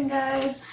morning, guys.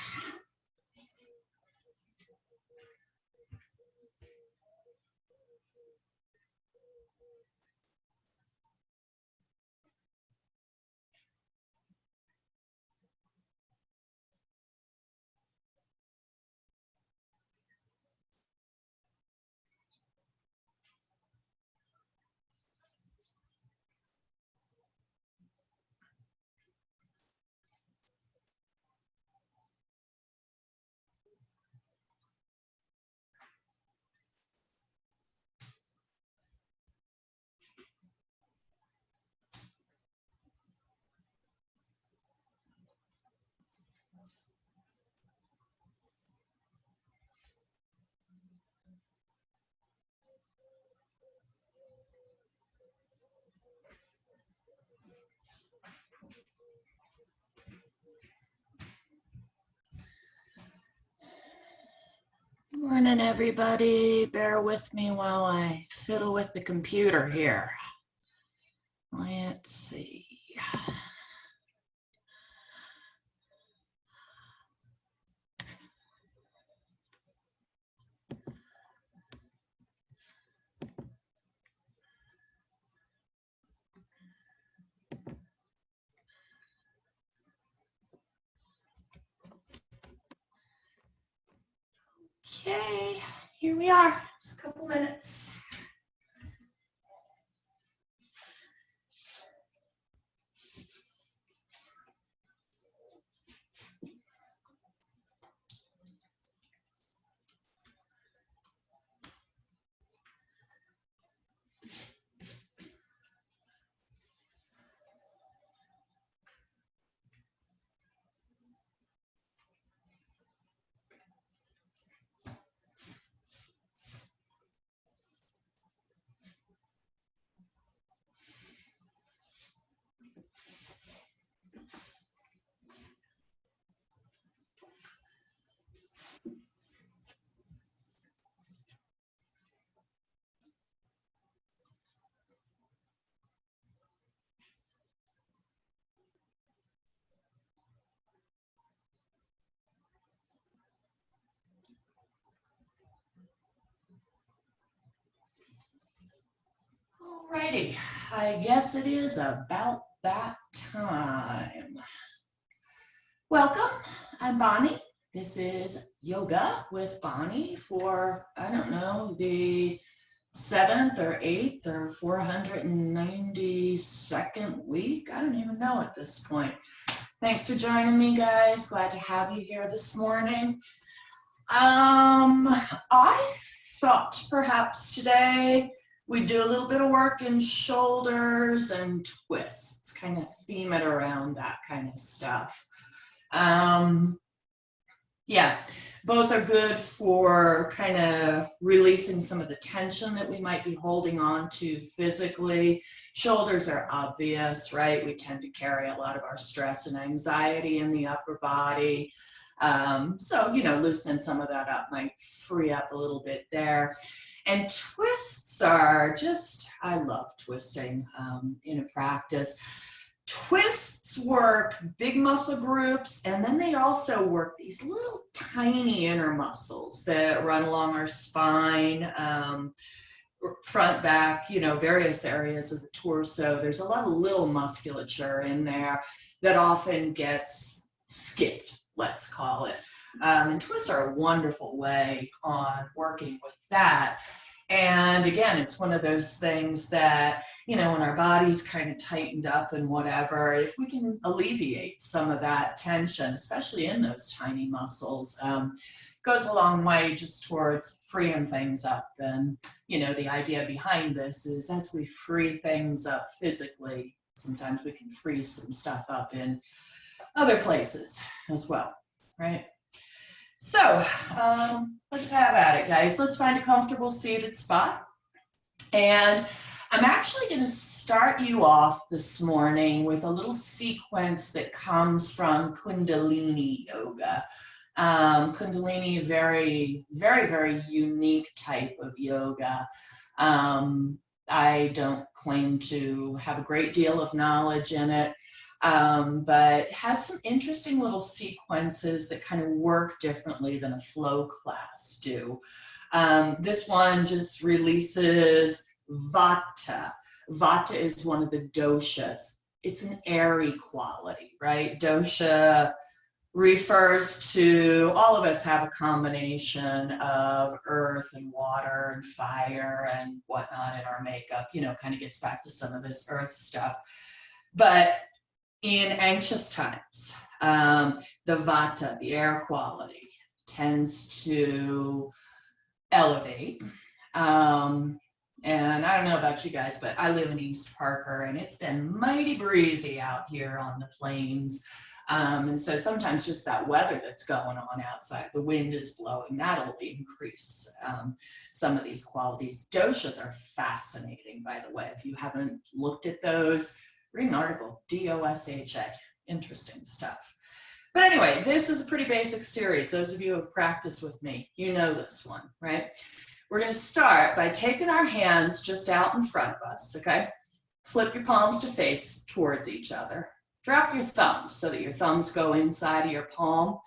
Morning, everybody. Bear with me while I fiddle with the computer here. Let's see. Okay, here we are. Just a couple minutes. Alrighty, I guess it is about that time. Welcome, I'm Bonnie. This is Yoga with Bonnie for, I don't know, the 7th or 8th or 492nd week. I don't even know at this point. Thanks for joining me, guys. Glad to have you here this morning. I thought perhaps today we'd do a little bit of work in shoulders and twists, kind of theme it around that kind of stuff. Yeah, both are good for kind of releasing some of the tension that we might be holding on to physically. Shoulders are obvious, right? We tend to carry a lot of our stress and anxiety in the upper body. So, you know, loosening some of that up might free up a little bit there. And twists are just, I love twisting in a practice. Twists work big muscle groups, and then they also work these little tiny inner muscles that run along our spine, front, back, you know, various areas of the torso. There's a lot of little musculature in there that often gets skipped, let's call it. And twists are a wonderful way on working with that. And again, it's one of those things that, you know, when our body's kind of tightened up and whatever, if we can alleviate some of that tension, especially in those tiny muscles, goes a long way just towards freeing things up. And, you know, the idea behind this is as we free things up physically, sometimes we can free some stuff up in other places as well, right? So let's have at it, guys. Let's find a comfortable seated spot. And I'm actually going to start you off this morning with a little sequence that comes from Kundalini Yoga. Kundalini, very, very, very unique type of yoga. I don't claim to have a great deal of knowledge in it. but has some interesting little sequences that kind of work differently than a flow class do. This one just releases Vata. Vata is one of the doshas. It's an airy quality, right? Dosha refers to, all of us have a combination of earth and water and fire and whatnot in our makeup, you know, kind of gets back to some of this earth stuff. But in anxious times, the Vata, the air quality, tends to elevate. And I don't know about you guys, but I live in East Parker and it's been mighty breezy out here on the plains. And so sometimes just that weather that's going on outside, the wind is blowing, that'll increase some of these qualities. Doshas are fascinating, by the way. If you haven't looked at those, read an article, D-O-S-H-A, interesting stuff. But anyway, this is a pretty basic series. Those of you who have practiced with me, you know this one, right? We're going to start by taking our hands just out in front of us, okay? Flip your palms to face towards each other. Drop your thumbs so that your thumbs go inside of your palm.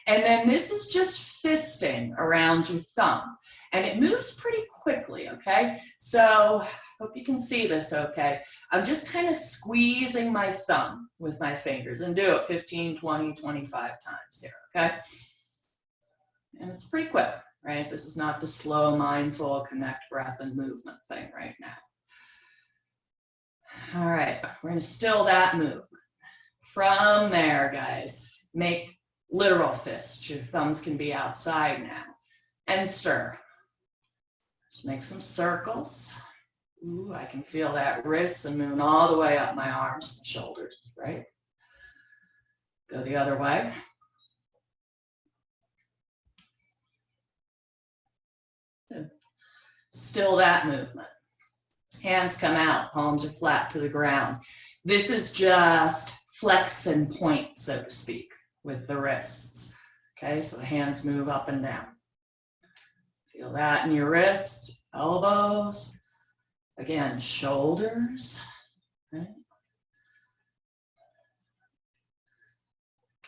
And then this is just fisting around your thumb. And it moves pretty quickly, okay? So, hope you can see this okay. I'm just kind of squeezing my thumb with my fingers and do it 15, 20, 25 times here, okay? And it's pretty quick, right? This is not the slow, mindful, connect, breath, and movement thing right now. All right, we're gonna still that movement. From there, guys, make literal fists. Your thumbs can be outside now. And stir. Just make some circles. Ooh, I can feel that wrist and moon all the way up my arms and shoulders, right? Go the other way. Good. Still that movement. Hands come out, palms are flat to the ground. This is just flex and point, so to speak, with the wrists. Okay, so the hands move up and down. Feel that in your wrists, elbows. Again, shoulders. Right?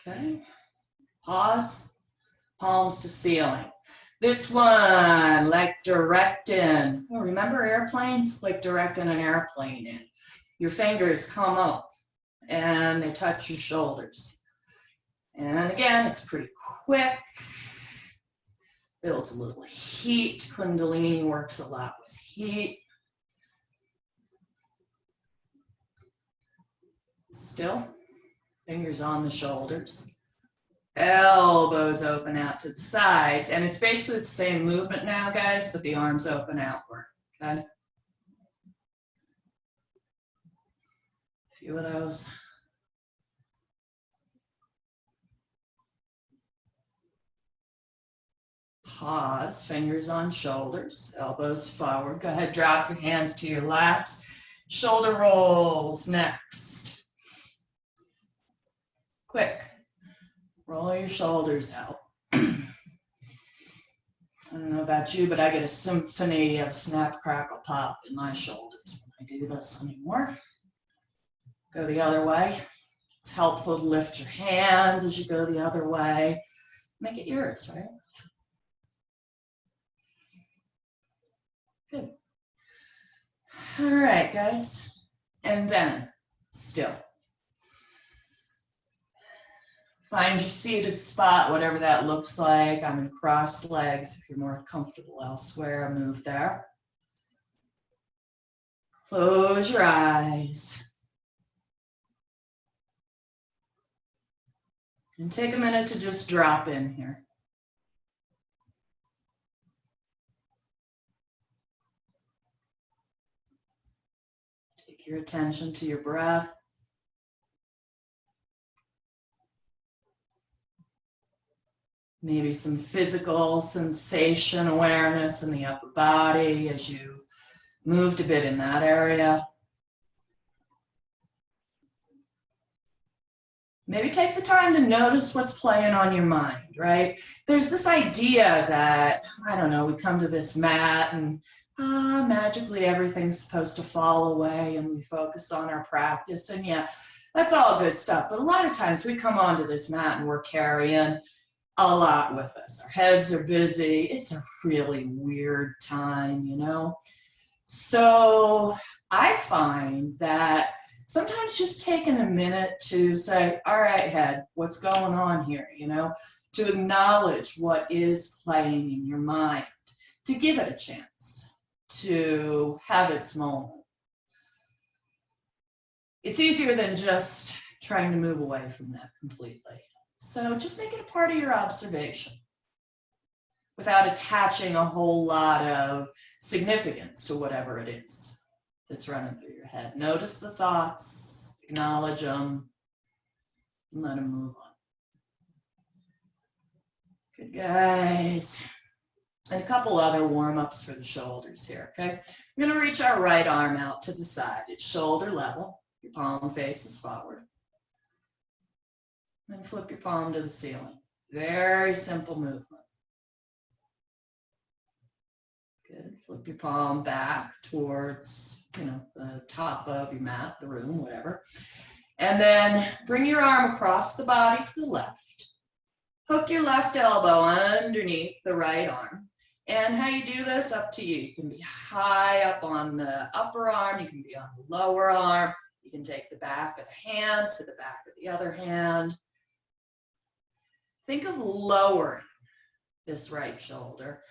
Okay, pause, palms to ceiling. This one, like directing. Oh, remember airplanes? Like directing an airplane in. Your fingers come up and they touch your shoulders. And again, it's pretty quick. Builds a little heat. Kundalini works a lot with heat. Still, fingers on the shoulders. Elbows open out to the sides. And it's basically the same movement now, guys, but the arms open outward. Okay? A few of those. Pause, fingers on shoulders, elbows forward. Go ahead, drop your hands to your laps. Shoulder rolls next. Quick. Roll your shoulders out. I don't know about you, but I get a symphony of snap, crackle, pop in my shoulders when I do this anymore. Go the other way. It's helpful to lift your hands as you go the other way. Make it yours, right? Good. All right, guys. And then, still. Find your seated spot, whatever that looks like. I'm in cross legs. If you're more comfortable elsewhere, move there. Close your eyes. And take a minute to just drop in here. Take your attention to your breath. Maybe some physical sensation awareness in the upper body as you've moved a bit in that area. Maybe take the time to notice what's playing on your mind, right? There's this idea that, I don't know, we come to this mat and magically everything's supposed to fall away and we focus on our practice. And yeah, That's all good stuff. But a lot of times we come onto this mat and we're carrying a lot with us. Our heads are busy. It's a really weird time, you know? So I find that sometimes just taking a minute to say, all right, head, what's going on here, you know? To acknowledge what is playing in your mind, to give it a chance to have its moment. It's easier than just trying to move away from that completely. So just make it a part of your observation without attaching a whole lot of significance to whatever it is that's running through your head. Notice the thoughts, acknowledge them, and let them move on. Good, guys. And a couple other warm-ups for the shoulders here, okay? We're going to reach our right arm out to the side. It's shoulder level. Your palm faces forward. Then flip your palm to the ceiling. Very simple movement. Good. Flip your palm back towards, you know, the top of your mat, the room, whatever. And then bring your arm across the body to the left. Hook your left elbow underneath the right arm. And how you do this, up to you. You can be high up on the upper arm. You can be on the lower arm. You can take the back of the hand to the back of the other hand. Think of lowering this right shoulder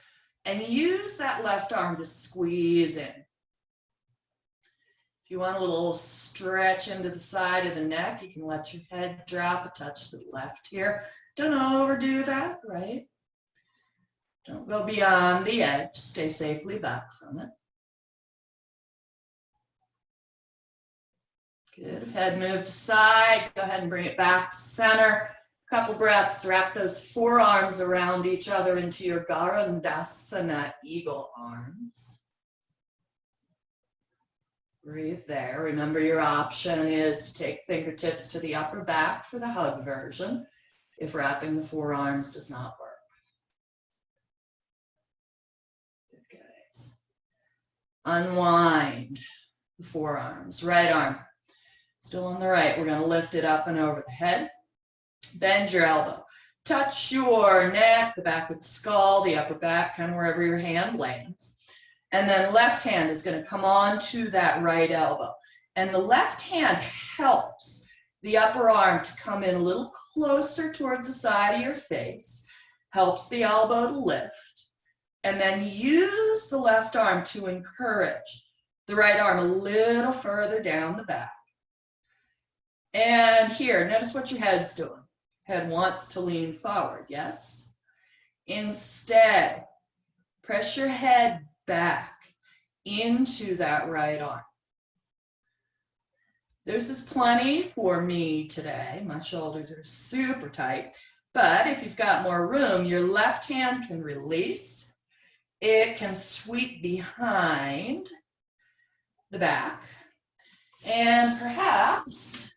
and use that left arm to squeeze in. If you want a little stretch into the side of the neck, you can let your head drop a touch to the left here. Don't overdo that, right? Don't go beyond the edge. Stay safely back from it. Good. If head moved to side, go ahead and bring it back to center. Couple breaths. Wrap those forearms around each other into your Garudasana, eagle arms. Breathe there. Remember, your option is to take fingertips to the upper back for the hug version if wrapping the forearms does not work. Good, guys. Unwind the forearms. Right arm still on the right. We're going to lift it up and over the head. Bend your elbow. Touch your neck, the back of the skull, the upper back, kind of wherever your hand lands. And then left hand is going to come on to that right elbow. And the left hand helps the upper arm to come in a little closer towards the side of your face, helps the elbow to lift, and then use the left arm to encourage the right arm a little further down the back. And here, notice what your head's doing. Head wants to lean forward, yes? Instead, press your head back into that right arm. This is plenty for me today. My shoulders are super tight, but if you've got more room, your left hand can release. It can sweep behind the back, and perhaps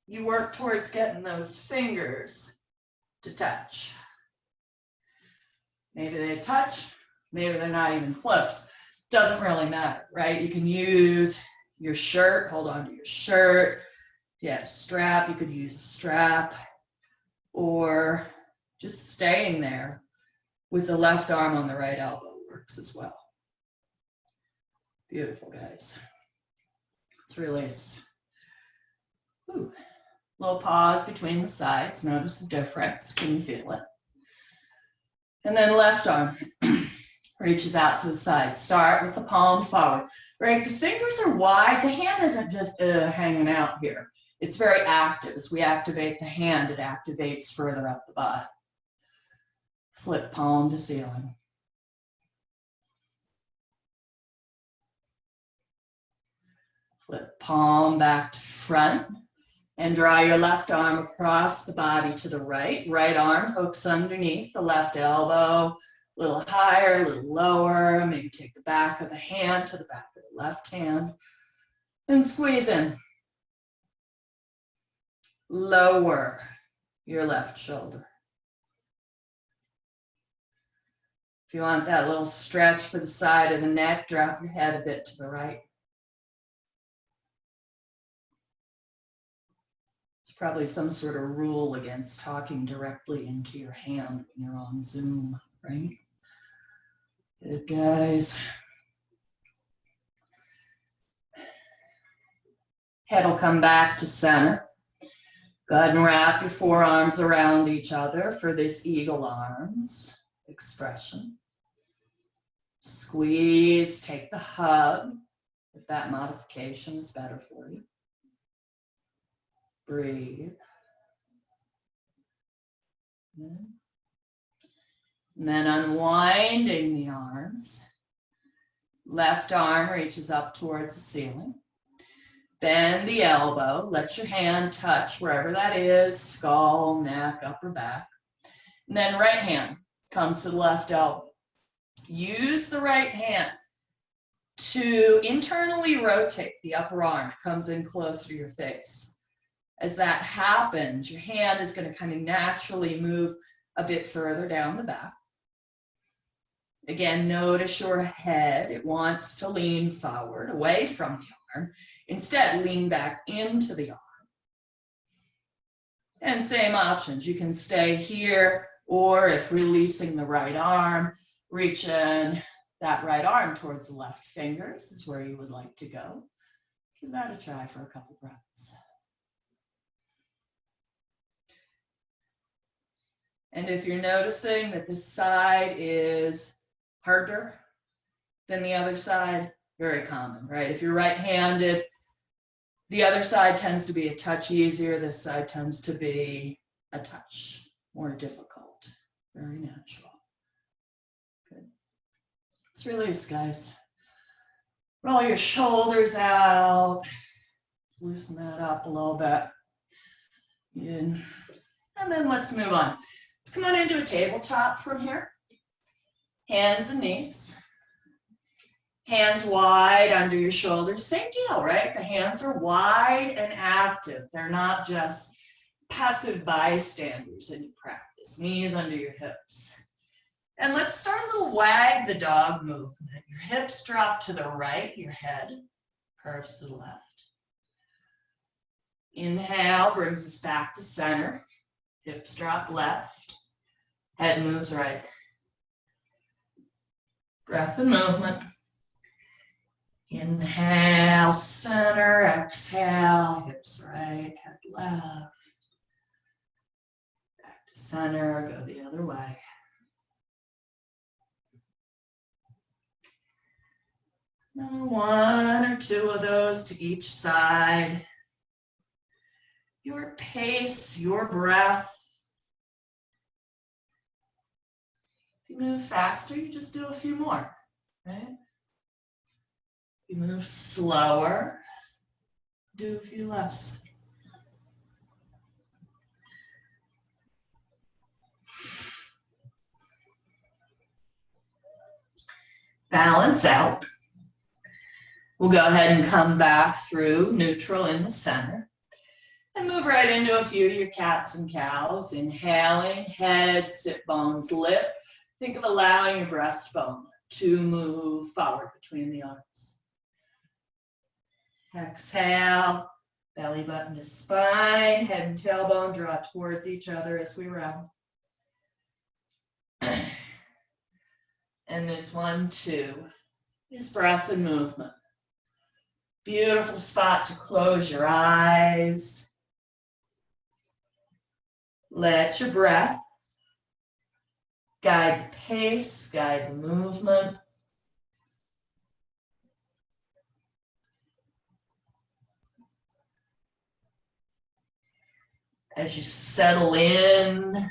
you work towards getting those fingers to touch. Maybe they touch, maybe they're not even close. Doesn't really matter, right? You can use your shirt, hold on to your shirt. If you had a strap, you could use a strap, or just staying there with the left arm on the right elbow works as well. Beautiful, guys. Let's release. Ooh. Little pause between the sides. Notice the difference. Can you feel it? And then left arm reaches out to the side. Start with the palm forward. Right, the fingers are wide. The hand isn't just hanging out here. It's very active. As we activate the hand, it activates further up the body. Flip palm to ceiling. Flip palm back to front. And draw your left arm across the body to the right. Right arm hooks underneath the left elbow. A little higher, a little lower. Maybe take the back of the hand to the back of the left hand. And squeeze in. Lower your left shoulder. If you want that little stretch for the side of the neck, drop your head a bit to the right. probably some sort of rule against talking directly into your hand when you're on Zoom, right? Good, guys. Head will come back to center. Go ahead and wrap your forearms around each other for this eagle arms expression. Squeeze, take the hug, if that modification is better for you. Breathe. And then unwinding the arms. Left arm reaches up towards the ceiling. Bend the elbow, let your hand touch wherever that is, skull, neck, upper back. And then right hand comes to the left elbow. Use the right hand to internally rotate the upper arm. It comes in closer to your face. As that happens, your hand is going to kind of naturally move a bit further down the back. Again, notice your head. It wants to lean forward, away from the arm. Instead, lean back into the arm. And same options. You can stay here, or if releasing the right arm, reach in that right arm towards the left fingers is where you would like to go. Give that a try for a couple breaths. And if you're noticing that this side is harder than the other side, very common, right? If you're right-handed, the other side tends to be a touch easier. This side tends to be a touch more difficult. Very natural. Good. Let's release, guys. Roll your shoulders out. Loosen that up a little bit. In. And then let's move on. Let's come on into a tabletop from here. Hands and knees. Hands wide under your shoulders. Same deal, right? The hands are wide and active. They're not just passive bystanders in your practice. Knees under your hips. And let's start a little wag the dog movement. Your hips drop to the right, your head curves to the left. Inhale brings us back to center. Hips drop left, head moves right. Breath and movement. Inhale, center, exhale, hips right, head left. Back to center, go the other way. Another one or two of those to each side. Your pace, your breath. If you move faster, you just do a few more, right? You move slower, do a few less. Balance out. We'll go ahead and come back through neutral in the center. And move right into a few of your cats and cows. Inhaling, head, sit bones lift. Think of allowing your breastbone to move forward between the arms. Exhale, belly button to spine, head and tailbone draw towards each other as we round. And this one too is breath and movement. Beautiful spot to close your eyes. Let your breath guide the pace, guide the movement. As you settle in,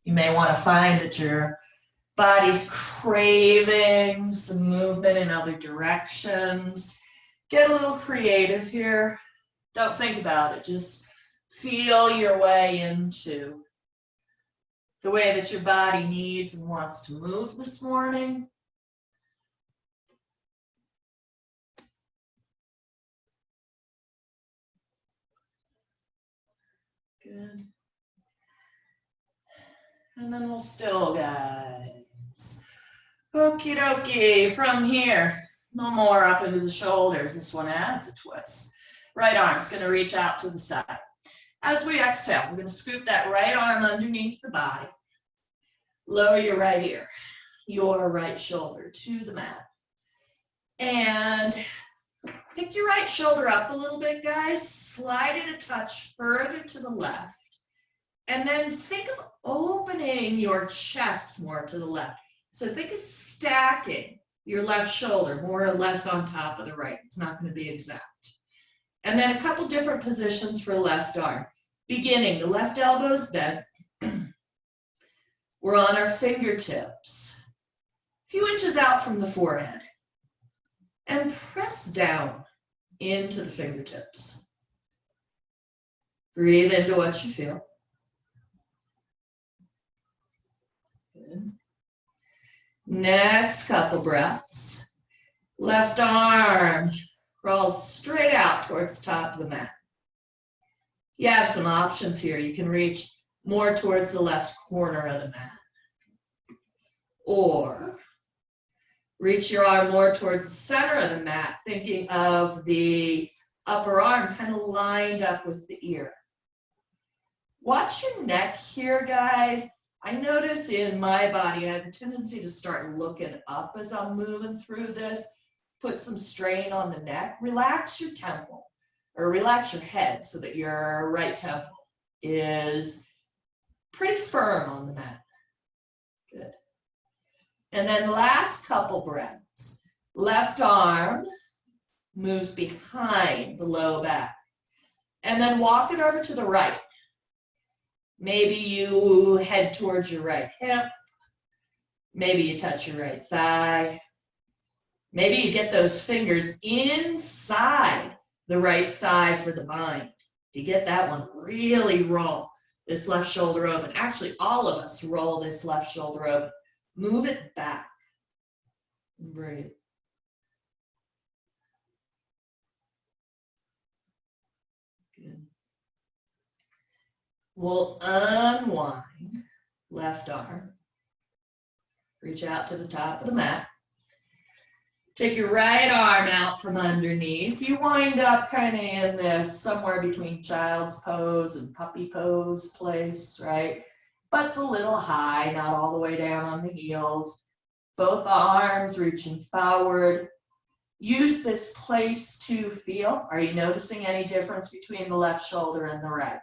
you may want to find that your body's craving some movement in other directions. Get a little creative here. Don't think about it. Just feel your way into the way that your body needs and wants to move this morning. Good. And then we'll still, guys. Okie dokie, from here, no more up into the shoulders. This one adds a twist. Right arm's going to reach out to the side. As we exhale, we're going to scoop that right arm underneath the body. Lower your right ear, your right shoulder to the mat. And pick your right shoulder up a little bit, guys. Slide it a touch further to the left. And then think of opening your chest more to the left. So think of stacking your left shoulder more or less on top of the right. It's not going to be exact. And then a couple different positions for left arm. Beginning, the left elbow's bent. We're on our fingertips, a few inches out from the forehead. And press down into the fingertips. Breathe into what you feel. Good. Next couple breaths. Left arm crawls straight out towards the top of the mat. You have some options here. You can reach more towards the left corner of the mat. Or reach your arm more towards the center of the mat, thinking of the upper arm kind of lined up with the ear. Watch your neck here, guys. I notice in my body, I have a tendency to start looking up as I'm moving through this. Put some strain on the neck. Relax your temple, or relax your head so that your right temple is pretty firm on the mat. Good. And then last couple breaths. Left arm moves behind the low back. And then walk it over to the right. Maybe you head towards your right hip. Maybe you touch your right thigh. Maybe you get those fingers inside the right thigh for the bind. To get that one, really roll this left shoulder open. Actually, all of us roll this left shoulder open. Move it back. Breathe. Good. We'll unwind left arm. Reach out to the top of the mat. Take your right arm out from underneath. You wind up kind of in this somewhere between child's pose and puppy pose place, right? Butt's a little high, not all the way down on the heels. Both arms reaching forward. Use this place to feel. Are you noticing any difference between the left shoulder and the right?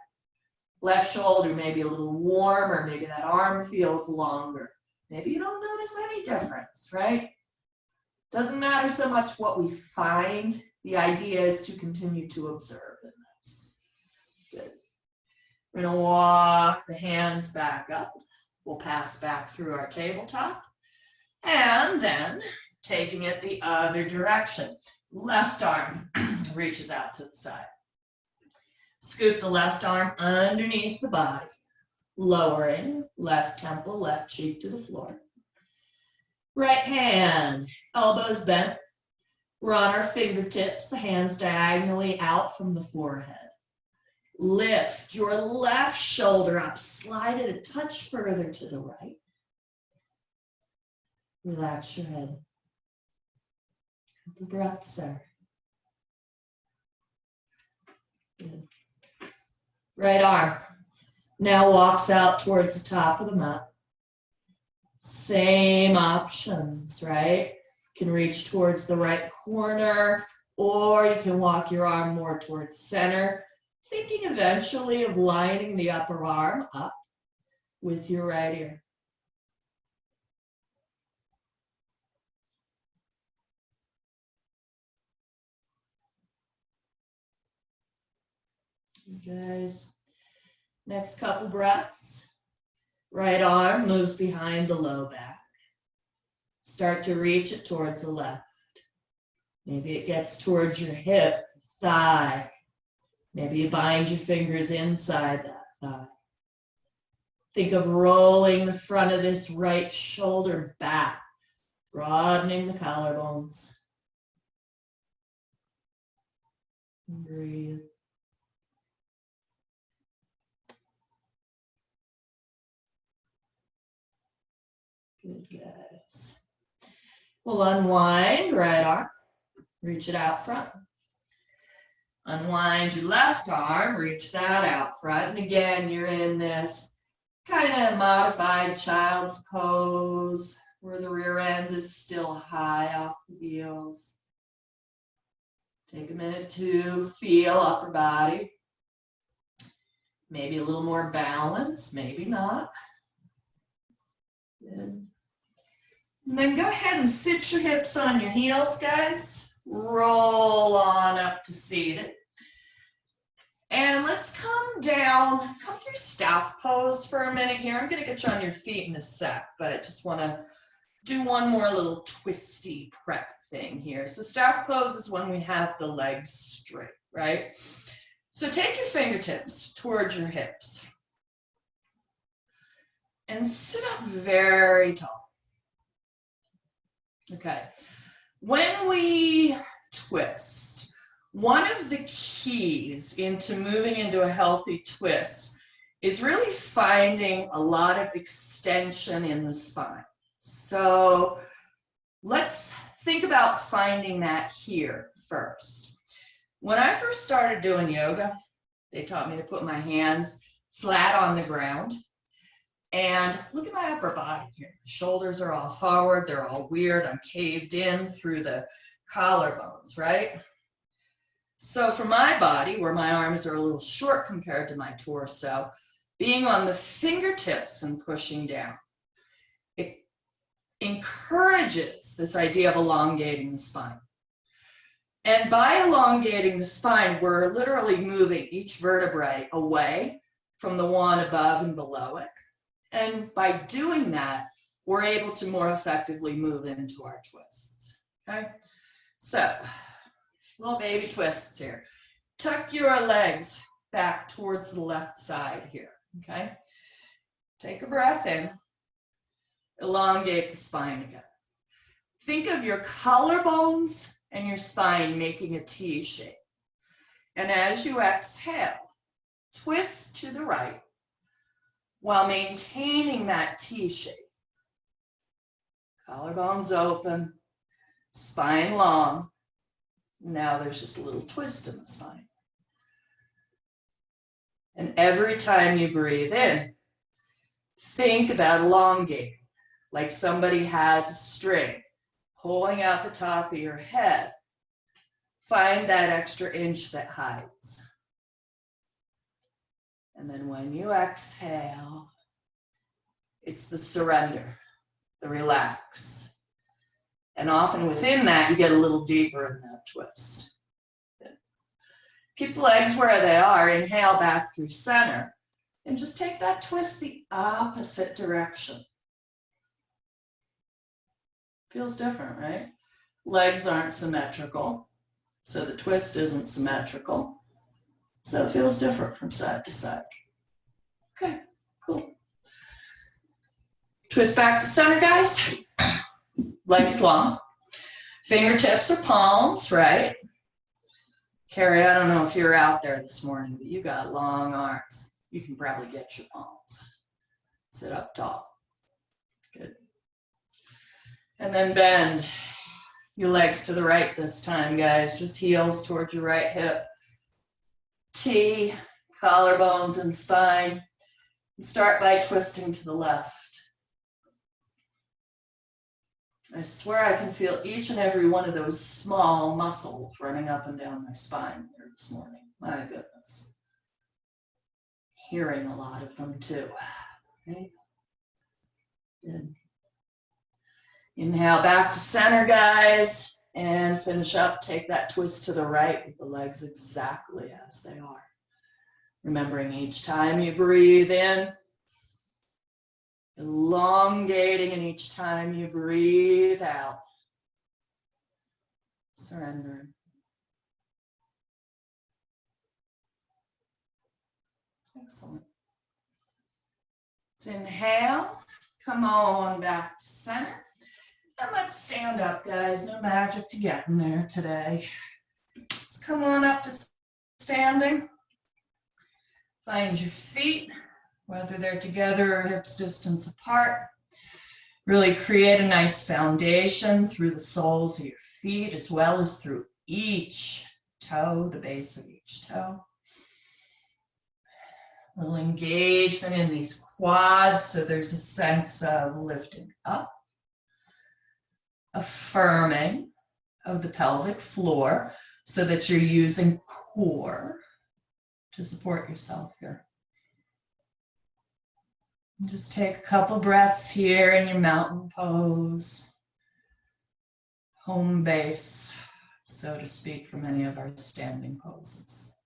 Left shoulder maybe a little warmer, maybe that arm feels longer. Maybe you don't notice any difference, right? Doesn't matter so much what we find. The idea is to continue to observe in this. Good. We're going to walk the hands back up. We'll pass back through our tabletop. And then taking it the other direction. Left arm reaches out to the side. Scoop the left arm underneath the body, lowering left temple, left cheek to the floor. Right hand, elbows bent. We're on our fingertips, the hands diagonally out from the forehead. Lift your left shoulder up, slide it a touch further to the right. Relax your head. Couple breaths there. Good. Right arm now walks out towards the top of the mat. Same options, right? You can reach towards the right corner, or you can walk your arm more towards center, thinking eventually of lining the upper arm up with your right ear. You guys, next couple breaths. Right arm moves behind the low back. Start to reach it towards the left. Maybe it gets towards your hip, thigh. Maybe you bind your fingers inside that thigh. Think of rolling the front of this right shoulder back, broadening the collarbones. Breathe. Good, guys. We'll unwind right arm, reach it out front. Unwind your left arm, reach that out front. And again, you're in this kind of modified child's pose where the rear end is still high off the heels. Take a minute to feel upper body. Maybe a little more balance, maybe not. Good. And then go ahead and sit your hips on your heels, guys. Roll on up to seated. And let's come down, come through staff pose for a minute here. I'm going to get you on your feet in a sec, but I just want to do one more little twisty prep thing here. So staff pose is when we have the legs straight, right? So take your fingertips towards your hips and sit up very tall. Okay. When we twist, one of the keys into moving into a healthy twist is really finding a lot of extension in the spine. So let's think about finding that here first. When I first started doing yoga, they taught me to put my hands flat on the ground. And look at my upper body here. My shoulders are all forward. They're all weird. I'm caved in through the collarbones, right? So for my body, where my arms are a little short compared to my torso, being on the fingertips and pushing down, it encourages this idea of elongating the spine. And by elongating the spine, we're literally moving each vertebrae away from the one above and below it. And by doing that, we're able to more effectively move into our twists, okay? So, little baby twists here. Tuck your legs back towards the left side here, okay? Take a breath in. Elongate the spine again. Think of your collarbones and your spine making a T shape. And as you exhale, twist to the right while maintaining that T shape. Collarbones open, spine long. Now there's just a little twist in the spine. And every time you breathe in, think about elongating, like somebody has a string pulling out the top of your head. Find that extra inch that hides. And then when you exhale, it's the surrender, the relax. And often within that, you get a little deeper in that twist. Good. Keep the legs where they are. Inhale back through center. And just take that twist the opposite direction. Feels different, right? Legs aren't symmetrical, so the twist isn't symmetrical. So it feels different from side to side. Okay, cool. Twist back to center, guys. Legs long. Fingertips or palms, right? Carrie, I don't know if you're out there this morning, but you got long arms. You can probably get your palms. Sit up tall. Good. And then bend your legs to the right this time, guys. Just heels towards your right hip. T, collarbones and spine. Start by twisting to the left. I swear I can feel each and every one of those small muscles running up and down my spine there this morning. My goodness. Hearing a lot of them too. Okay. Good. Inhale back to center, guys, and finish up. Take that twist to the right with the legs exactly as they are. Remembering each time you breathe in, elongating, and each time you breathe out, surrendering. Excellent. Let's inhale, come on back to center. And let's stand up, guys. No magic to getting there today. Let's come on up to standing. Find your feet, whether they're together or hips distance apart. Really create a nice foundation through the soles of your feet as well as through each toe, the base of each toe. A little engagement in these quads, so there's a sense of lifting up, affirming of the pelvic floor so that you're using core to support yourself here. And just take a couple breaths here in your mountain pose, home base, so to speak, for many of our standing poses.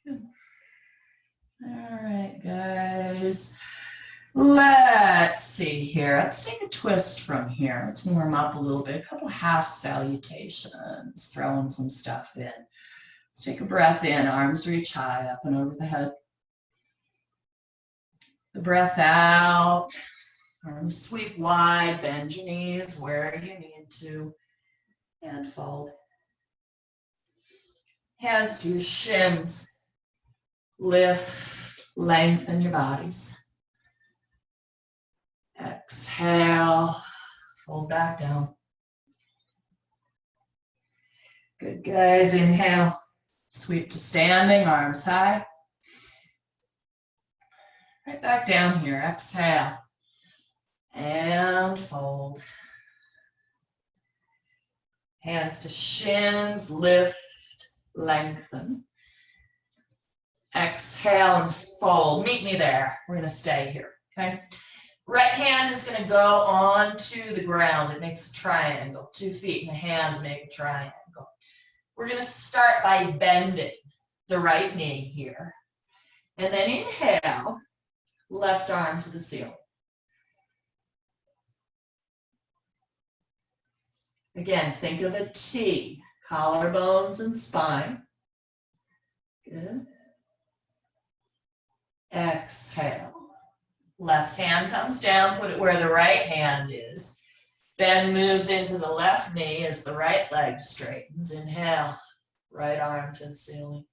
Good. All right, guys. Let's see here. Let's take a twist from here. Let's warm up a little bit. A couple half salutations, throwing some stuff in. Let's take a breath in. Arms reach high, up and over the head. The breath out. Arms sweep wide. Bend your knees where you need to. And fold. Hands to your shins. Lift, lengthen your bodies. Exhale, fold back down. Good, guys. Inhale, sweep to standing, arms high. Right back down here. Exhale and fold. Hands to shins, lift, lengthen. Exhale and fold. Meet me there. We're going to stay here, okay? Right hand is going to go onto the ground. It makes a triangle. 2 feet and a hand make a triangle. We're going to start by bending the right knee here. And then inhale, left arm to the ceiling. Again, think of a T, collarbones and spine. Good. Exhale. Left hand comes down, put it where the right hand is. Then moves into the left knee as the right leg straightens. Inhale, right arm to the ceiling.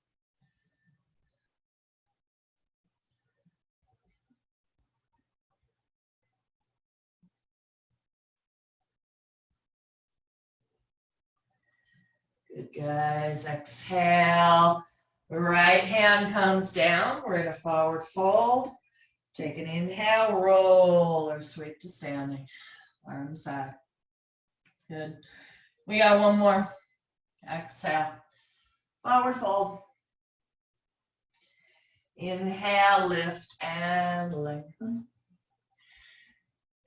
Good, guys. Exhale. The right hand comes down. We're in a forward fold. Take an inhale, roll or sweep to standing. Arms high. Good. We got one more. Exhale. Forward fold. Inhale, lift and lengthen.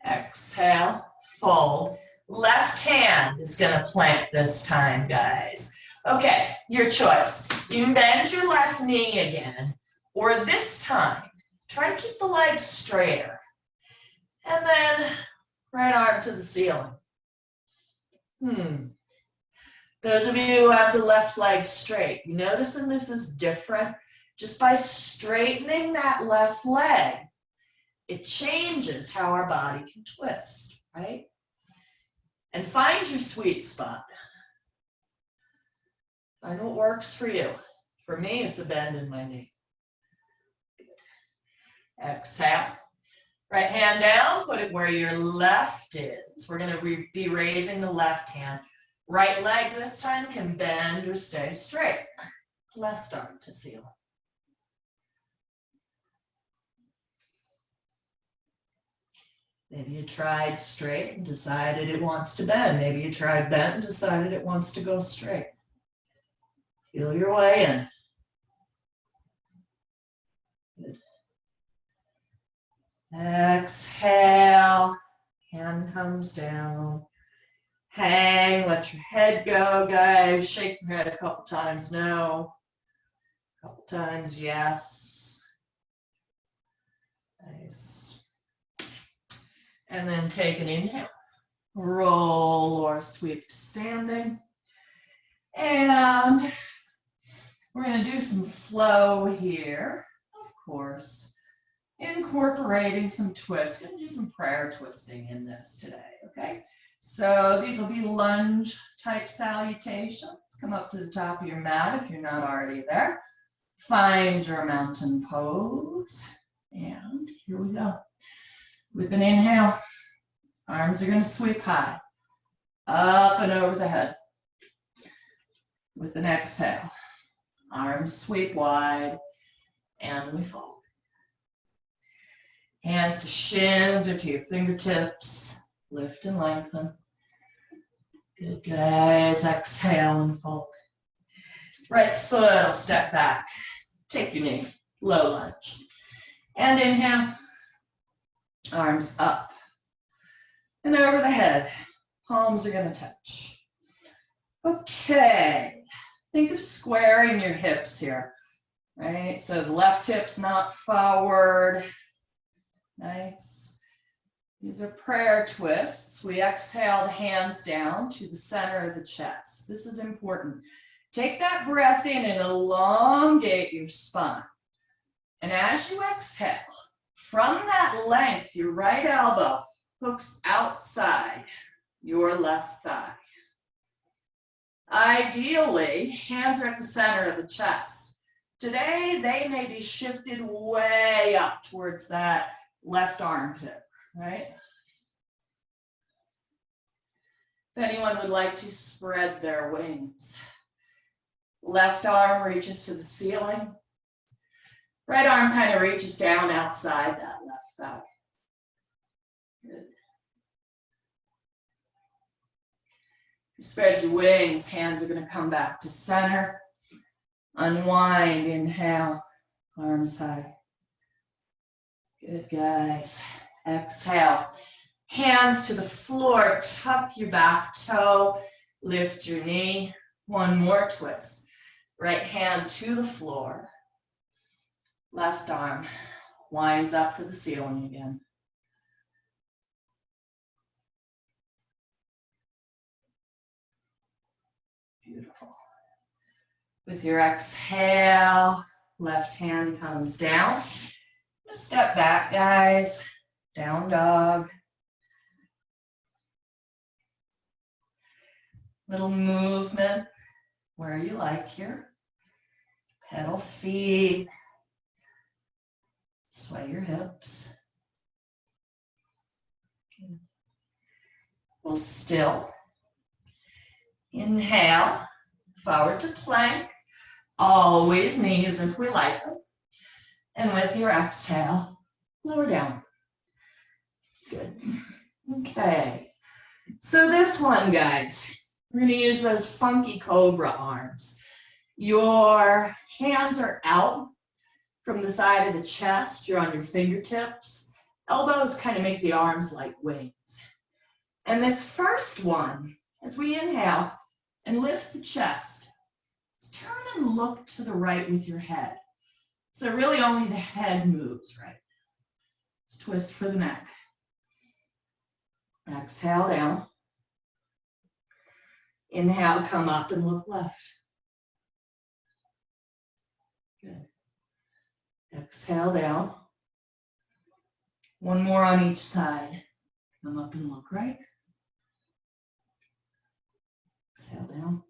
Exhale, fold. Left hand is going to plant this time, guys. Okay, your choice. You can bend your left knee again, or this time, try to keep the legs straighter. And then right arm to the ceiling. Those of you who have the left leg straight, you noticing this is different? Just by straightening that left leg, it changes how our body can twist, right? And find your sweet spot. Find what works for you. For me, it's a bend in my knee. Exhale. Right hand down, put it where your left is. We're going to be raising the left hand. Right leg this time can bend or stay straight. Left arm to ceiling. Maybe you tried straight and decided it wants to bend. Maybe you tried bent and decided it wants to go straight. Feel your way in. Good. Exhale. Hand comes down. Hang, let your head go, guys. Shake your head a couple times, no. A couple times, yes. Nice. And then take an inhale. Roll or sweep to standing. And we're going to do some flow here, of course. Incorporating some twists. Going to do some prayer twisting in this today, okay? So these will be lunge type salutations. Come up to the top of your mat if you're not already there. Find your mountain pose. And here we go. With an inhale, arms are going to sweep high, up and over the head. With an exhale, arms sweep wide, and we fold. Hands to shins or to your fingertips. Lift and lengthen. Good, guys. Exhale and fold. Right foot will step back. Take your knee, low lunge. And inhale, arms up and over the head. Palms are going to touch. Okay, think of squaring your hips here, right? So the left hip's not forward. Nice. These are prayer twists. We exhale the hands down to the center of the chest. This is important. Take that breath in and elongate your spine. And as you exhale, from that length, your right elbow hooks outside your left thigh. Ideally, hands are at the center of the chest. Today, they may be shifted way up towards that left armpit, right? If anyone would like to spread their wings, left arm reaches to the ceiling. Right arm kind of reaches down outside that left thigh. Good. You spread your wings, hands are going to come back to center. Unwind, inhale, arms high. Good, guys. Exhale. Hands to the floor, tuck your back toe, lift your knee. One more twist. Right hand to the floor. Left arm winds up to the ceiling again. Beautiful. With your exhale, left hand comes down. Just step back, guys. Down dog. Little movement where you like here. Pedal feet. Sway your hips. Hold still. Inhale, forward to plank. Always knees if we like them. And with your exhale, lower down. Good. Okay. So this one, guys, we're going to use those funky cobra arms. Your hands are out from the side of the chest. You're on your fingertips. Elbows kind of make the arms like wings. And this first one, as we inhale and lift the chest, turn and look to the right with your head. So really only the head moves, right? Twist for the neck. Exhale down. Inhale, come up and look left. Good. Exhale down. One more on each side. Come up and look right. Exhale down.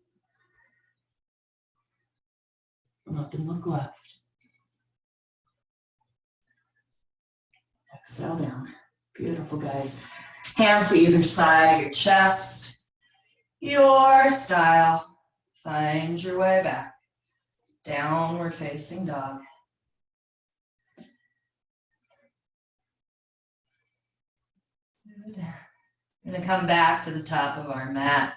Come up and look left. Exhale down. Beautiful, guys. Hands to either side of your chest. Your style. Find your way back. Downward facing dog. Good. We're going to come back to the top of our mat.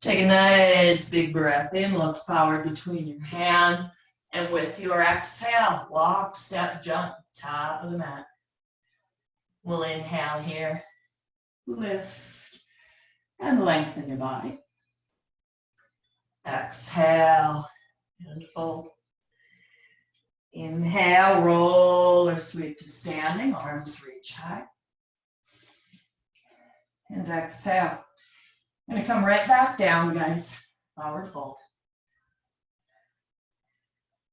Take a nice big breath in. Look forward between your hands. And with your exhale, walk, step, jump, top of the mat. We'll inhale here. Lift and lengthen your body. Exhale and fold. Inhale, roll or sweep to standing, arms reach high. And exhale. I'm gonna come right back down, guys. Forward fold.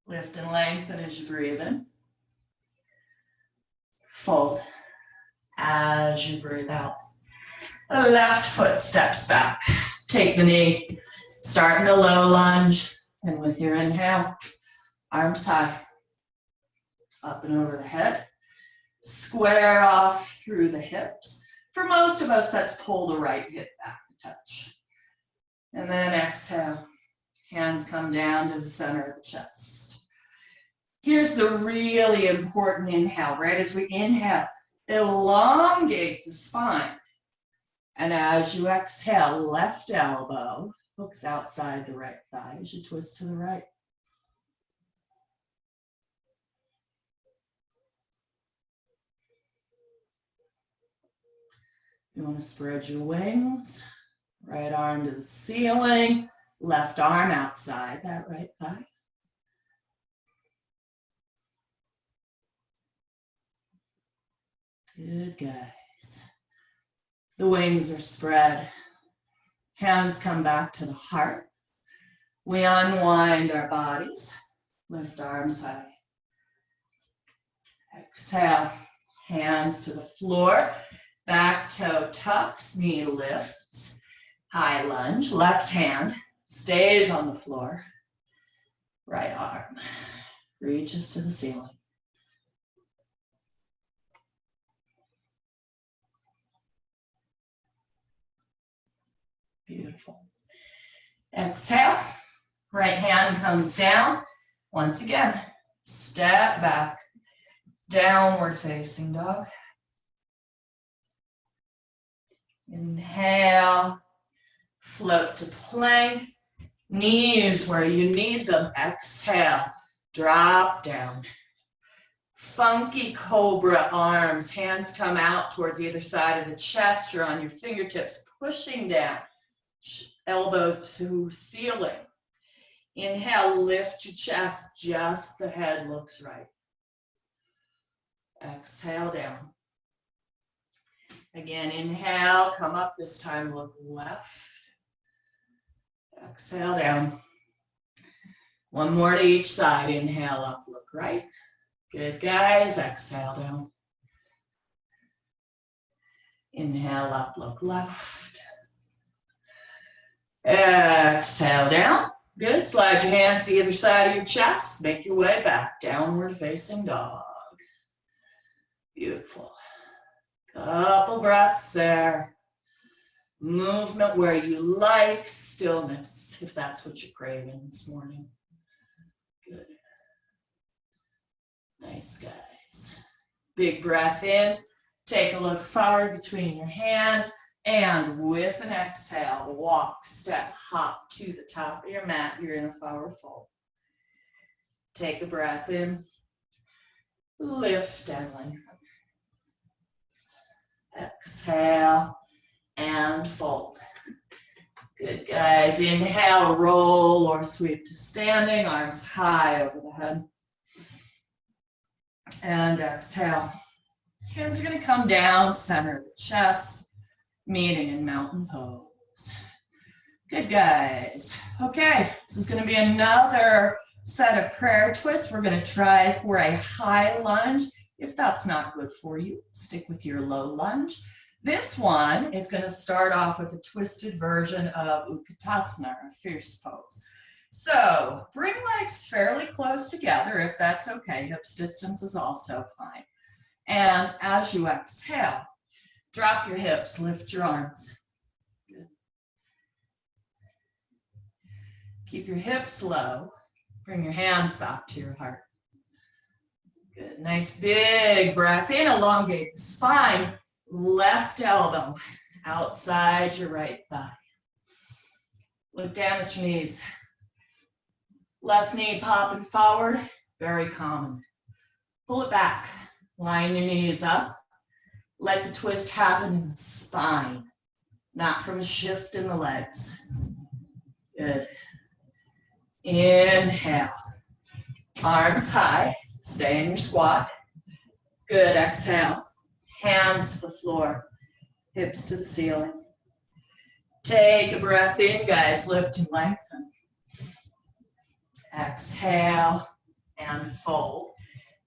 Lift and lengthen as you breathe in. Fold as you breathe out. The left foot steps back. Take the knee, start in a low lunge, and with your inhale, arms high, up and over the head. Square off through the hips. For most of us, that's pull the right hip back a touch. And then exhale. Hands come down to the center of the chest. Here's the really important inhale. Right as we inhale, elongate the spine. And as you exhale, left elbow hooks outside the right thigh as you twist to the right. You want to spread your wings. Right arm to the ceiling, left arm outside that right thigh. Good, guys. The wings are spread. Hands come back to the heart. We unwind our bodies. Lift arms high. Exhale. Hands to the floor. Back toe tucks, knee lifts. High lunge. Left hand stays on the floor. Right arm reaches to the ceiling. Beautiful. Exhale. Right hand comes down. Once again, step back. Downward facing dog. Inhale. Float to plank. Knees where you need them. Exhale. Drop down. Funky cobra arms. Hands come out towards either side of the chest. You're on your fingertips, pushing down. Elbows to ceiling. Inhale, lift your chest, just the head looks right. Exhale down. Again, inhale, come up, this time look left. Exhale down. One more to each side. Inhale up, look right. Good, guys. Exhale down. Inhale up, look left. Exhale down. Good. Slide your hands to either side of your chest. Make your way back. Downward facing dog. Beautiful. Couple breaths there. Movement where you like. Stillness, if that's what you're craving this morning. Good. Nice, guys. Big breath in. Take a look forward between your hands. And with an exhale, walk, step, hop to the top of your mat. You're in a forward fold. Take a breath in. Lift and lengthen. Exhale and fold. Good, guys. Inhale, roll or sweep to standing. Arms high over the head. And exhale. Hands are going to come down, center of the chest. Meeting in mountain pose. Good, guys. Okay, this is going to be another set of prayer twists. We're going to try for a high lunge. If that's not good for you, stick with your low lunge. This one is going to start off with a twisted version of Utkatasana, a fierce pose. So bring legs fairly close together if that's okay. Hips distance is also fine. And as you exhale, drop your hips, lift your arms. Good. Keep your hips low. Bring your hands back to your heart. Good. Nice big breath in. Elongate the spine. Left elbow outside your right thigh. Look down at your knees. Left knee popping forward. Very common. Pull it back. Line your knees up. Let the twist happen in the spine, not from a shift in the legs. Good. Inhale. Arms high. Stay in your squat. Good. Exhale. Hands to the floor. Hips to the ceiling. Take a breath in, guys. Lift and lengthen. Exhale and fold.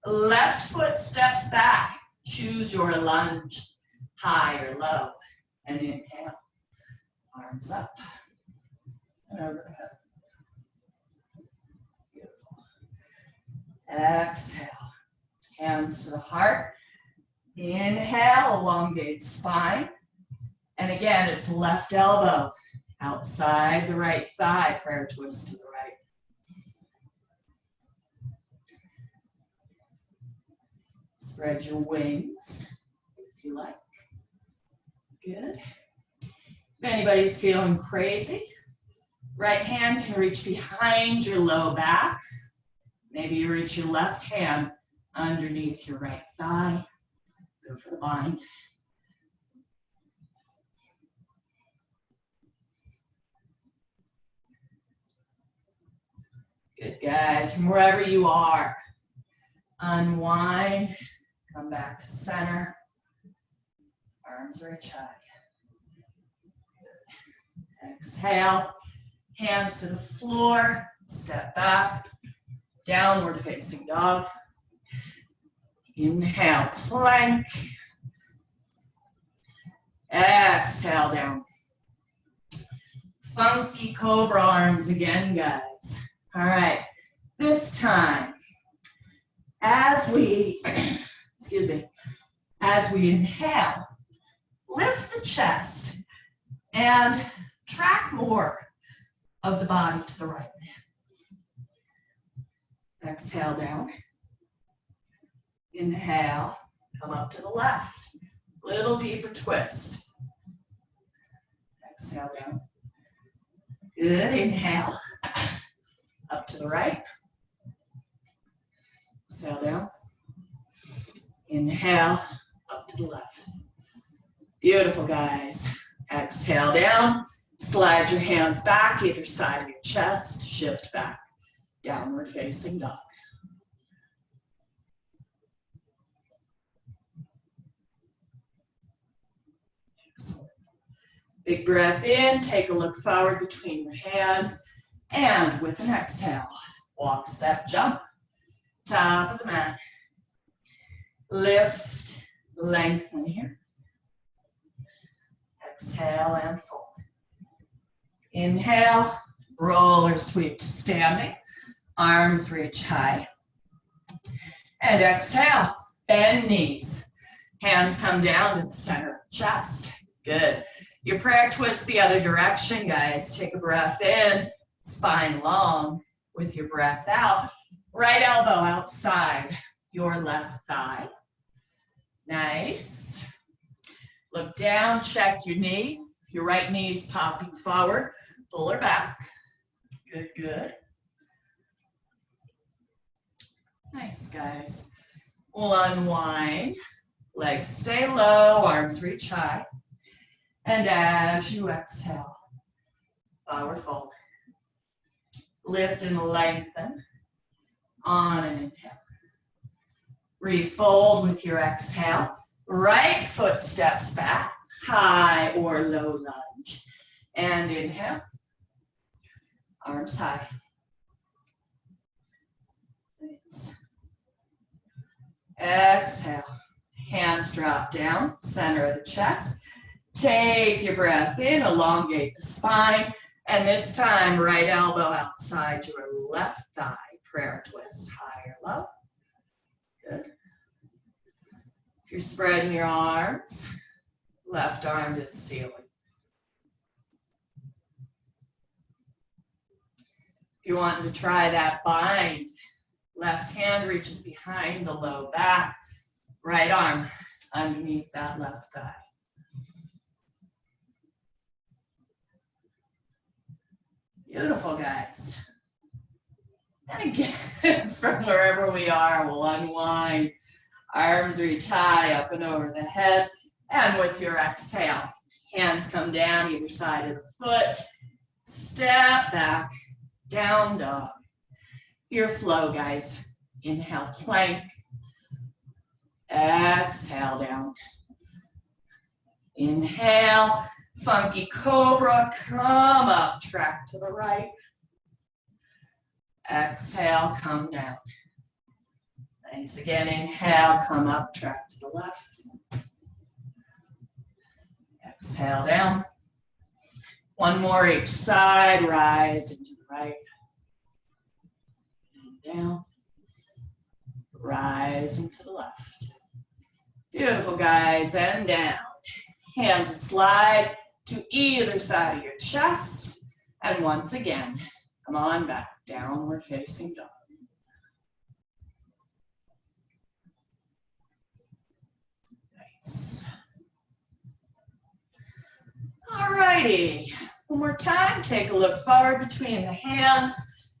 Left foot steps back. Choose your lunge, high or low, and inhale. Arms up and overhead. Beautiful. Exhale. Hands to the heart. Inhale, elongate spine. And again, it's left elbow outside the right thigh, prayer twist to the right. Spread your wings if you like. Good. If anybody's feeling crazy, right hand can reach behind your low back. Maybe you reach your left hand underneath your right thigh. Go for the bind. Good, guys. From wherever you are, unwind, come back to center. Arms reach high. Good. Exhale, hands to the floor, step back, downward facing dog. Inhale, plank. Exhale down. Funky cobra arms again, guys. All right, this time, as we, as we inhale, lift the chest and track more of the body to the right. Exhale down. Inhale, come up to the left. Little deeper twist. Exhale down. Good, inhale. Up to the right. Exhale down. Inhale, up to the left. Beautiful, guys. Exhale down. Slide your hands back, either side of your chest. Shift back. Downward facing dog. Excellent. Big breath in. Take a look forward between your hands. And with an exhale, walk, step, jump. Top of the mat. Lift, lengthen here. Exhale and fold. Inhale, roll or sweep to standing. Arms reach high. And exhale, bend knees. Hands come down to the center of the chest. Good. Your prayer twist the other direction, guys. Take a breath in, spine long with your breath out. Right elbow outside your left thigh. Nice. Look down, check your knee. If your right knee is popping forward, pull her back. Good, good. Nice, guys. We'll unwind. Legs stay low, arms reach high. And as you exhale, forward fold. Lift and lengthen. On an inhale. Refold with your exhale. Right foot steps back, high or low lunge. And inhale. Arms high. Nice. Exhale. Hands drop down, center of the chest. Take your breath in, elongate the spine. And this time, right elbow outside your left thigh. Prayer twist, high or low. Good. If you're spreading your arms, left arm to the ceiling. If you're wanting to try that bind, left hand reaches behind the low back, right arm underneath that left thigh. Beautiful, guys. And again, from wherever we are, we'll unwind. Arms reach high, up and over the head. And with your exhale, hands come down either side of the foot. Step back, down dog. Your flow, guys. Inhale, plank. Exhale, down. Inhale, funky cobra. Come up, track to the right. Exhale, come down. Nice. Again, inhale, come up, track to the left. Exhale, down. One more each side, rise into the right. And down. Rise into the left. Beautiful, guys, and down. Hands slide to either side of your chest. And once again, come on back, downward facing dog. Nice. All righty. One more time, take a look forward between the hands,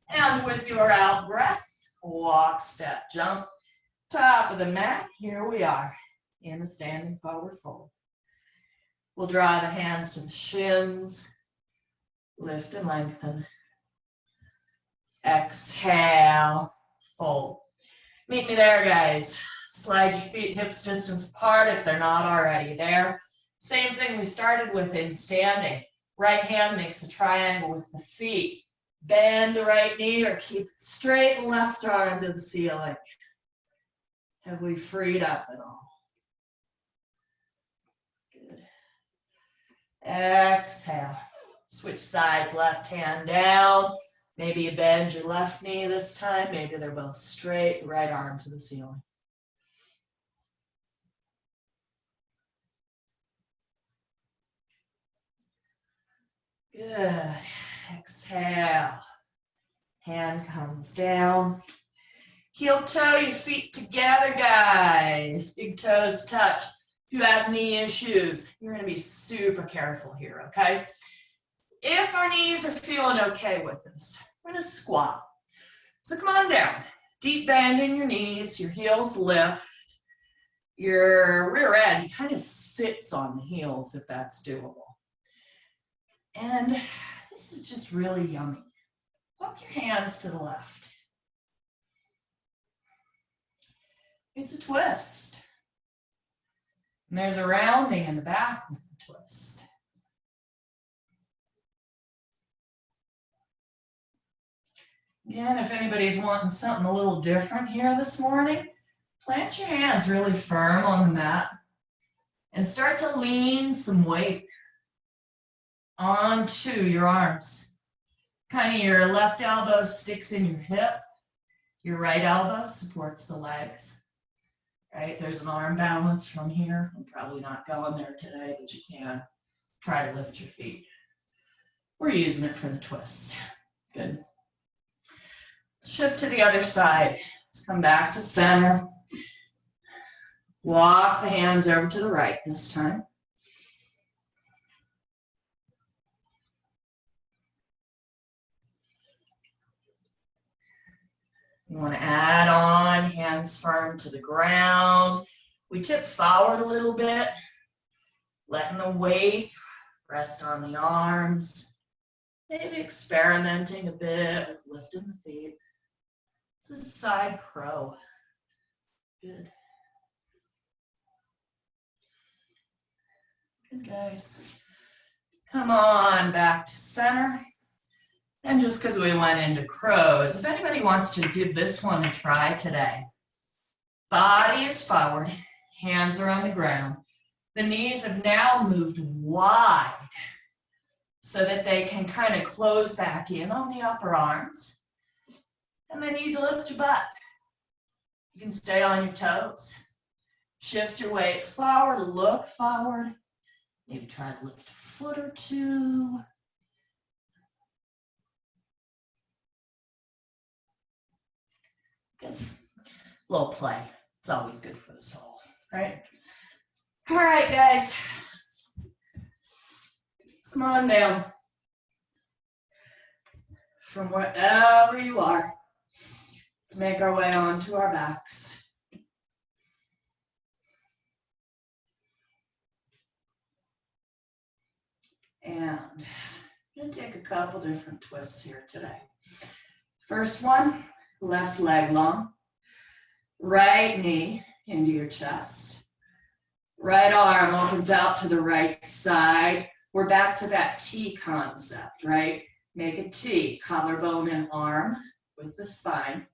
and with your out breath, walk, step, jump, top of the mat. Here we are in a standing forward fold. We'll draw the hands to the shins, lift and lengthen. Exhale, fold. Meet me there, guys. Slide your feet hips distance apart if they're not already there. Same thing we started with in standing. Right hand makes a triangle with the feet. Bend the right knee or keep it straight, left arm to the ceiling. Have we freed up at all? Good. Exhale. Switch sides, left hand down. Maybe you bend your left knee this time. Maybe they're both straight, right arm to the ceiling. Good. Exhale. Hand comes down. Heel toe your feet together, guys. Big toes touch. If you have knee issues, you're going to be super careful here, okay? If our knees are feeling okay with this, we're going to squat. So come on down. Deep bend in your knees, your heels lift. Your rear end kind of sits on the heels if that's doable. And this is just really yummy. Walk your hands to the left. It's a twist. And there's a rounding in the back with the twist. Again, if anybody's wanting something a little different here this morning, plant your hands really firm on the mat and start to lean some weight onto your arms. Kind of your left elbow sticks in your hip. Your right elbow supports the legs. Right? There's an arm balance from here. I'm probably not going there today, but you can try to lift your feet. We're using it for the twist. Good. Shift to the other side. Let's come back to center. Walk the hands over to the right this time. You want to add on, hands firm to the ground. We tip forward a little bit, letting the weight rest on the arms. Maybe experimenting a bit with lifting the feet. This is side crow. Good. Good, guys. Come on back to center. And just because we went into crows, if anybody wants to give this one a try today, body is forward, hands are on the ground. The knees have now moved wide so that they can kind of close back in on the upper arms. And then you lift your butt. You can stay on your toes. Shift your weight forward, look forward. Maybe try to lift a foot or two. Good. Little play. It's always good for the soul, right? All right, guys. Come on down. From wherever you are, let's make our way onto our backs. And I'm going to take a couple different twists here today. First one, left leg long. Right knee into your chest. Right arm opens out to the right side. We're back to that T concept, right? Make a T, collarbone and arm with the spine.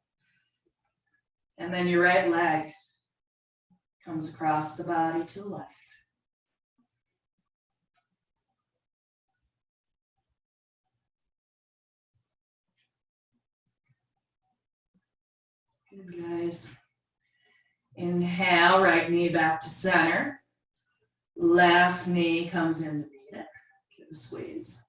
And then your right leg comes across the body to the left. Good, guys. Inhale, right knee back to center. Left knee comes in to meet it. a squeeze.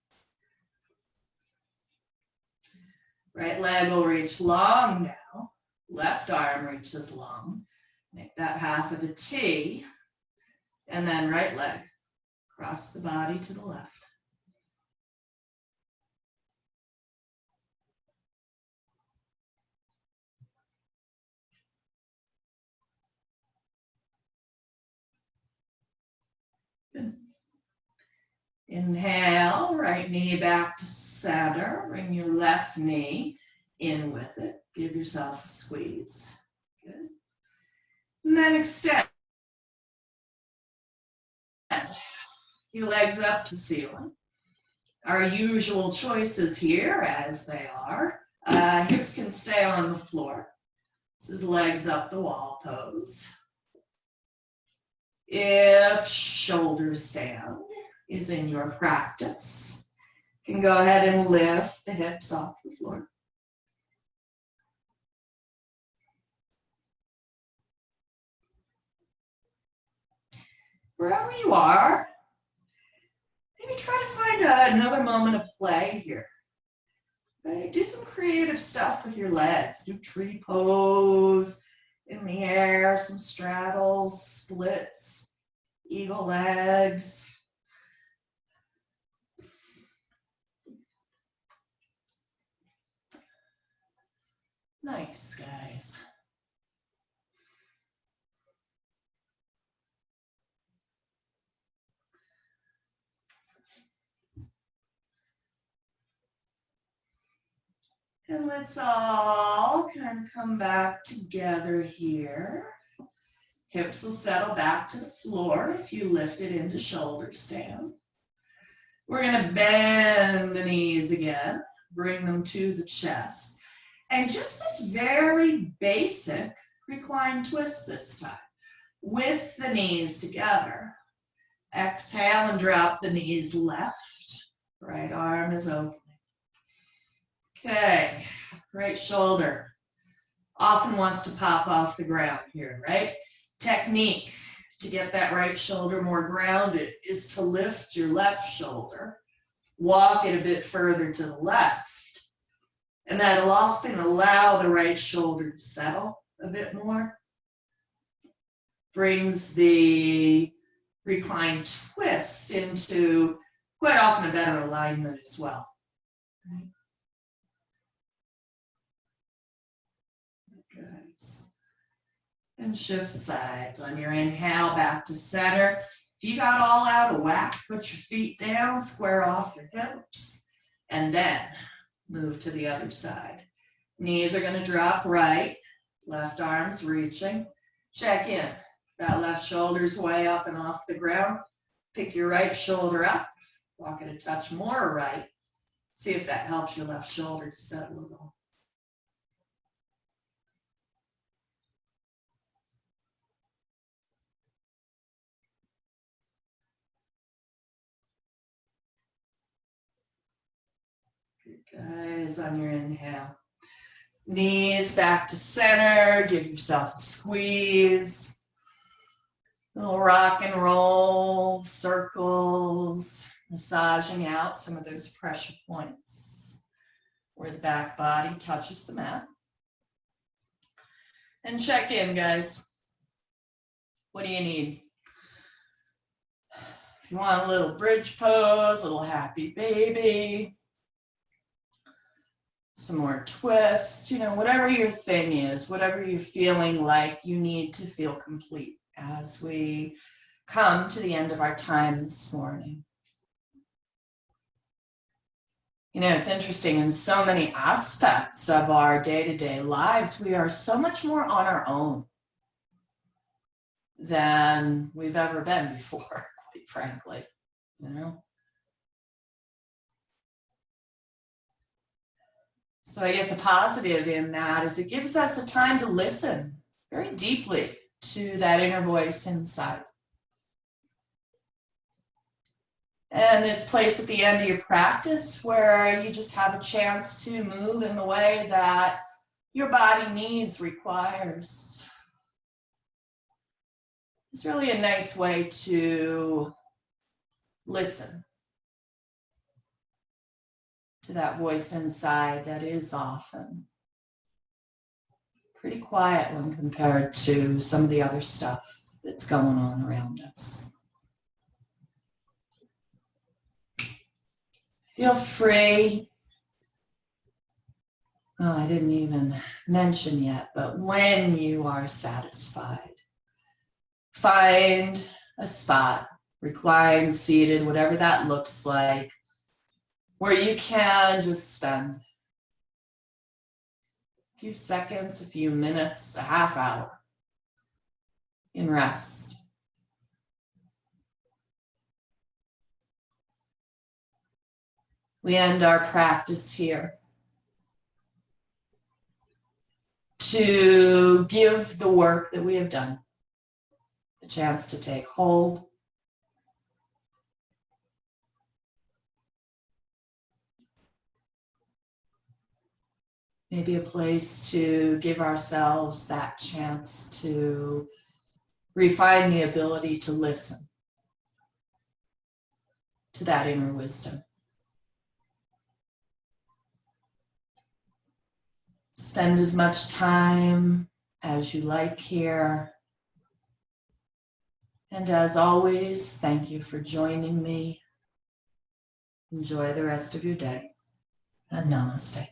Right leg will reach long now. Left arm reaches long. Make that half of the T. And then right leg. Cross the body to the left. Good. Inhale, right knee back to center. Bring your left knee in with it. Give yourself a squeeze. Good. And then extend. Your legs up to the ceiling. Our usual choices here, as they are, hips can stay on the floor. This is legs up the wall pose. If shoulders stand is in your practice, you can go ahead and lift the hips off the floor. Wherever you are, maybe try to find another moment of play here. Okay? Do some creative stuff with your legs. Do tree pose in the air, some straddles, splits, eagle legs. Nice, guys. And let's all kind of come back together here. Hips will settle back to the floor if you lift it into shoulder stand. We're going to bend the knees again, bring them to the chest. And just this very basic recline twist this time, with the knees together. Exhale and drop the knees left. Right arm is opening. Okay, right shoulder often wants to pop off the ground here, right? Technique to get that right shoulder more grounded is to lift your left shoulder, walk it a bit further to the left, and that'll often allow the right shoulder to settle a bit more. Brings the reclined twist into quite often a better alignment as well. Right? And shift sides. On your inhale, back to center. If you got all out of whack, put your feet down, square off your hips, and then move to the other side. Knees are going to drop right, left arm's reaching. Check in. That left shoulder's way up and off the ground. Pick your right shoulder up, walk it a touch more right. See if that helps your left shoulder to settle a little. Guys, on your inhale. Knees back to center. Give yourself a squeeze. A little rock and roll, circles, massaging out some of those pressure points where the back body touches the mat. And check in, guys. What do you need? If you want a little bridge pose, a little happy baby, some more twists, you know, whatever your thing is, whatever you're feeling like you need to feel complete as we come to the end of our time this morning. You know, it's interesting, in so many aspects of our day-to-day lives, we are so much more on our own than we've ever been before, quite frankly, you know? So I guess a positive in that is it gives us a time to listen very deeply to that inner voice inside. And this place at the end of your practice where you just have a chance to move in the way that your body needs, requires. It's really a nice way to listen to that voice inside that is often pretty quiet when compared to some of the other stuff that's going on around us. Feel free. Well, I didn't even mention yet, but when you are satisfied, find a spot, reclined, seated, whatever that looks like, where you can just spend a few seconds, a few minutes, a half hour in rest. We end our practice here to give the work that we have done a chance to take hold. Maybe a place to give ourselves that chance to refine the ability to listen to that inner wisdom. Spend as much time as you like here. And as always, thank you for joining me. Enjoy the rest of your day, and namaste.